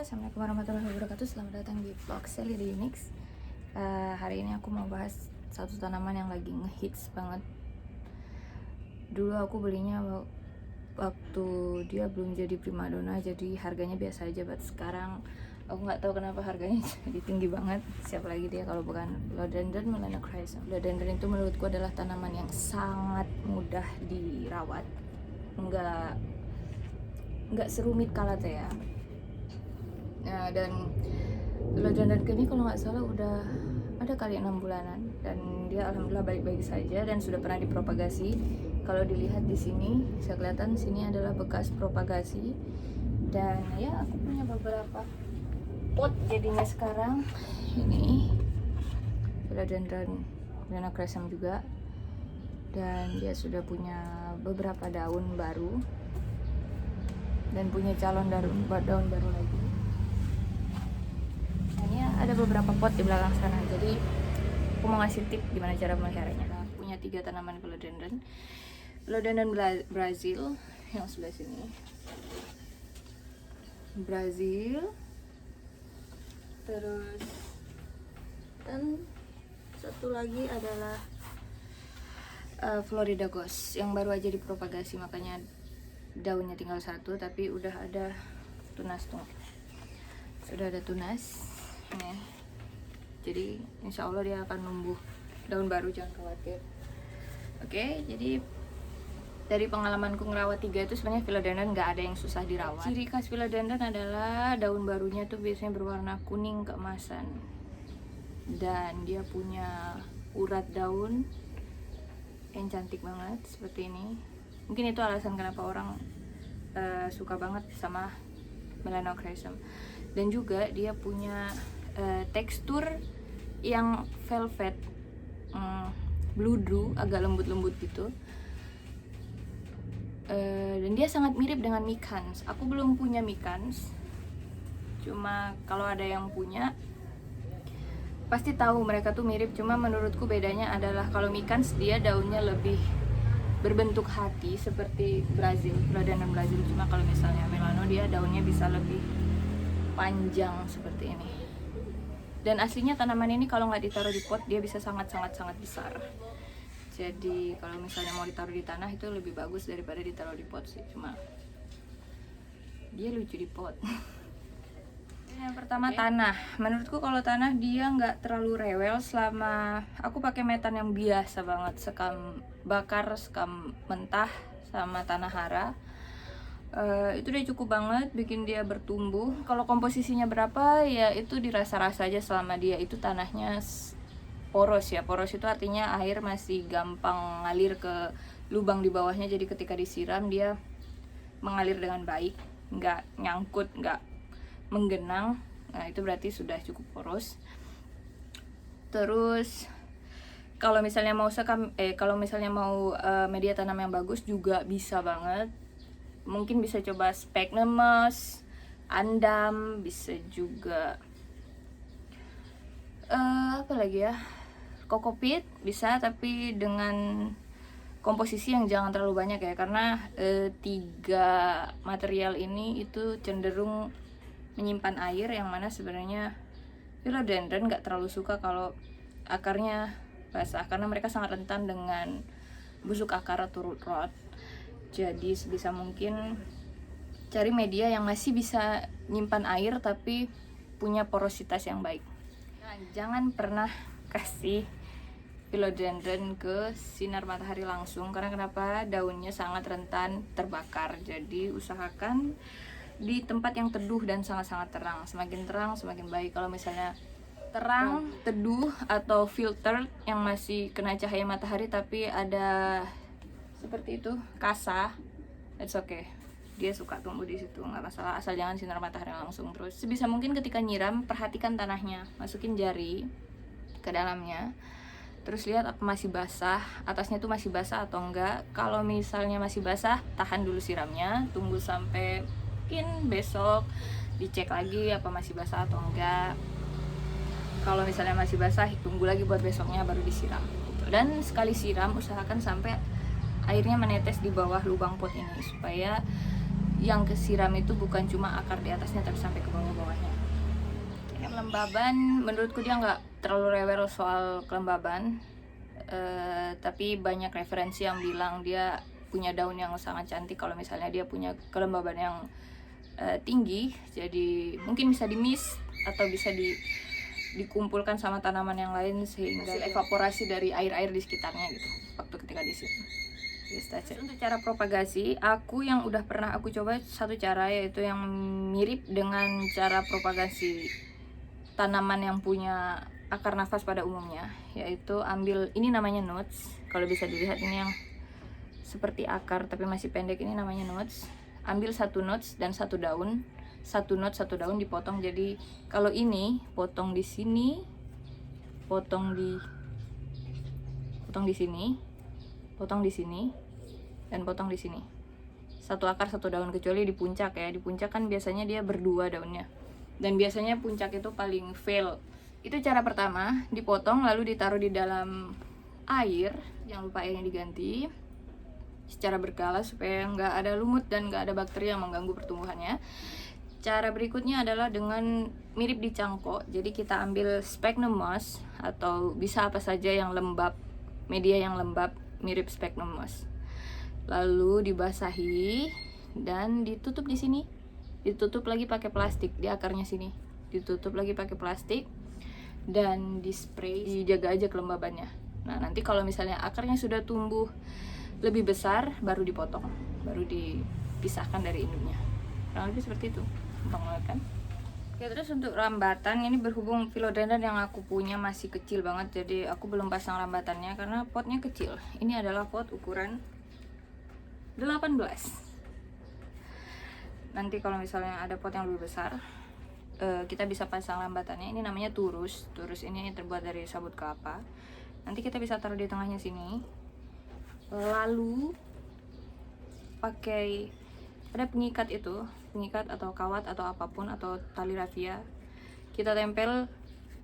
Assalamualaikum warahmatullahi wabarakatuh. Selamat datang di vlog Sally the Unix. Hari ini aku mau bahas satu tanaman yang lagi ngehits banget. Dulu aku belinya waktu dia belum jadi primadona, jadi harganya biasa aja. But sekarang aku nggak tahu kenapa harganya jadi tinggi banget. Siapa lagi dia kalau bukan Philodendron melanochrysum. Philodendron itu menurutku adalah tanaman yang sangat mudah dirawat, nggak serumit Calathea. Nah, dan Philodendron ini kalau nggak salah udah ada kali 6 bulanan dan dia alhamdulillah baik-baik saja dan sudah pernah dipropagasi. Kalau dilihat di sini bisa kelihatan sini adalah bekas propagasi, dan ya aku punya beberapa pot jadinya sekarang. Ini Philodendron melanochrysum juga, dan dia sudah punya beberapa daun baru dan punya calon daun baru lagi. Ada beberapa pot di belakang sana, jadi aku mau ngasih tip gimana cara meliharanya. Nah, aku punya 3 tanaman Philodendron Brazil yang sebelah sini, Brazil, terus dan satu lagi adalah Florida Ghost yang baru aja dipropagasi, makanya daunnya tinggal 1 tapi udah ada tunas tuh, sudah ada tunas. Nih. Jadi insya Allah dia akan numbuh daun baru, jangan khawatir. Oke, jadi dari pengalamanku ngerawat 3 itu sebenarnya Philodendron nggak ada yang susah dirawat. Ciri khas Philodendron adalah daun barunya tuh biasanya berwarna kuning keemasan, dan dia punya urat daun yang cantik banget seperti ini. Mungkin itu alasan kenapa orang suka banget sama melanochrysum. Dan juga dia punya tekstur yang velvet, bludru, agak lembut-lembut gitu. Dan dia sangat mirip dengan Micans. Aku belum punya Micans, cuma kalau ada yang punya pasti tahu mereka tuh mirip. Cuma menurutku bedanya adalah kalau Micans dia daunnya lebih berbentuk hati seperti Philodendron Brazil. Cuma kalau misalnya Melano dia daunnya bisa lebih panjang seperti ini. Dan aslinya tanaman ini kalau nggak ditaruh di pot dia bisa sangat besar. Jadi kalau misalnya mau ditaruh di tanah itu lebih bagus daripada ditaruh di pot sih. Cuma dia lucu di pot. Yang pertama, tanah. Menurutku kalau tanah dia nggak terlalu rewel selama aku pakai metan yang biasa banget, sekam bakar, sekam mentah, sama tanah hara. Itu udah cukup banget bikin dia bertumbuh. Kalau komposisinya berapa ya itu dirasa-rasa aja selama dia itu tanahnya poros ya. Poros itu artinya air masih gampang ngalir ke lubang di bawahnya, jadi ketika disiram dia mengalir dengan baik, nggak nyangkut, nggak menggenang. Nah itu berarti sudah cukup poros. Terus kalau misalnya mau media tanam yang bagus juga bisa banget. Mungkin bisa coba sphagnum moss, andam, bisa juga apa lagi ya, kokopit bisa, tapi dengan komposisi yang jangan terlalu banyak ya, karena 3 material ini itu cenderung menyimpan air, yang mana sebenarnya Philodendron nggak terlalu suka kalau akarnya basah, karena mereka sangat rentan dengan busuk akar atau root rot. Jadi sebisa mungkin cari media yang masih bisa nyimpan air tapi punya porositas yang baik. Nah, jangan pernah kasih Philodendron ke sinar matahari langsung, karena kenapa? Daunnya sangat rentan terbakar. Jadi usahakan di tempat yang teduh dan sangat-sangat terang. Semakin terang semakin baik. Kalau misalnya terang, teduh, atau filter yang masih kena cahaya matahari tapi ada seperti itu, kasa, it's okay, dia suka tumbuh di situ, nggak masalah, asal jangan sinar matahari langsung. Terus sebisa mungkin ketika nyiram perhatikan tanahnya, masukin jari ke dalamnya, terus lihat apa masih basah, atasnya tuh masih basah atau enggak. Kalau misalnya masih basah, tahan dulu siramnya, tunggu sampai mungkin besok dicek lagi apa masih basah atau enggak. Kalau misalnya masih basah, tunggu lagi buat besoknya baru disiram gitu. Dan sekali siram usahakan sampai airnya menetes di bawah lubang pot ini, supaya yang kesiram itu bukan cuma akar di atasnya tapi sampai ke bawah-bawahnya. Kelembaban menurutku dia nggak terlalu rewel soal kelembaban, tapi banyak referensi yang bilang dia punya daun yang sangat cantik kalau misalnya dia punya kelembaban yang tinggi. Jadi mungkin bisa di-mix atau bisa dikumpulkan sama tanaman yang lain sehingga evaporasi dari air-air di sekitarnya gitu waktu ketika disiram. Untuk cara propagasi, yang udah pernah aku coba satu cara, yaitu yang mirip dengan cara propagasi tanaman yang punya akar nafas pada umumnya, yaitu ambil, ini namanya nodes. Kalau bisa dilihat ini yang seperti akar tapi masih pendek, ini namanya nodes. Ambil satu nodes dan satu daun, satu nodes satu daun dipotong. Jadi kalau ini potong di sini, potong di sini, potong di sini, dan potong di sini. Satu akar satu daun, kecuali di puncak ya. Di puncak kan biasanya dia berdua daunnya. Dan biasanya puncak itu paling fail. Itu cara pertama, dipotong lalu ditaruh di dalam air. Jangan lupa airnya diganti secara berkala supaya nggak ada lumut dan nggak ada bakteri yang mengganggu pertumbuhannya. Cara berikutnya adalah dengan mirip di cangkok. Jadi kita ambil sphagnum moss atau bisa apa saja yang lembab, media yang lembab mirip sphagnum moss. Lalu dibasahi dan ditutup di sini. Ditutup lagi pakai plastik di akarnya sini. Ditutup lagi pakai plastik dan di-spray, dijaga aja kelembabannya. Nah, nanti kalau misalnya akarnya sudah tumbuh lebih besar baru dipotong, baru dipisahkan dari induknya. Kurang lebih seperti itu. Gampang banget kan? Oke, terus untuk rambatan ini berhubung philodendron yang aku punya masih kecil banget, jadi aku belum pasang rambatannya karena potnya kecil. Ini adalah pot ukuran 18. Nanti kalau misalnya ada pot yang lebih besar, kita bisa pasang rambatannya. Ini namanya turus. Turus ini terbuat dari sabut kelapa. Nanti kita bisa taruh di tengahnya sini. Lalu pakai, ada pengikat itu, pengikat atau kawat atau apapun atau tali rafia. Kita tempel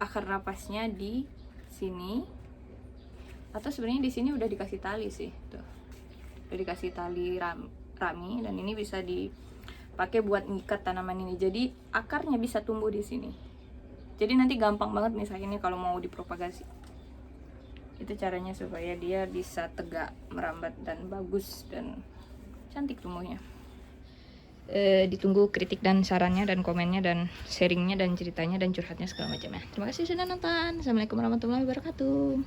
akar napasnya di sini. Atau sebenarnya di sini udah dikasih tali sih, tuh. Udah dikasih tali rami dan ini bisa dipakai buat ngikat tanaman ini. Jadi akarnya bisa tumbuh di sini. Jadi nanti gampang banget misalnya ini kalau mau dipropagasi. Itu caranya supaya dia bisa tegak, merambat dan bagus dan cantik tumbuhnya. Ditunggu kritik dan sarannya dan komennya dan sharingnya dan ceritanya dan curhatnya segala macamnya. Terima kasih sudah nonton. Assalamualaikum warahmatullahi wabarakatuh.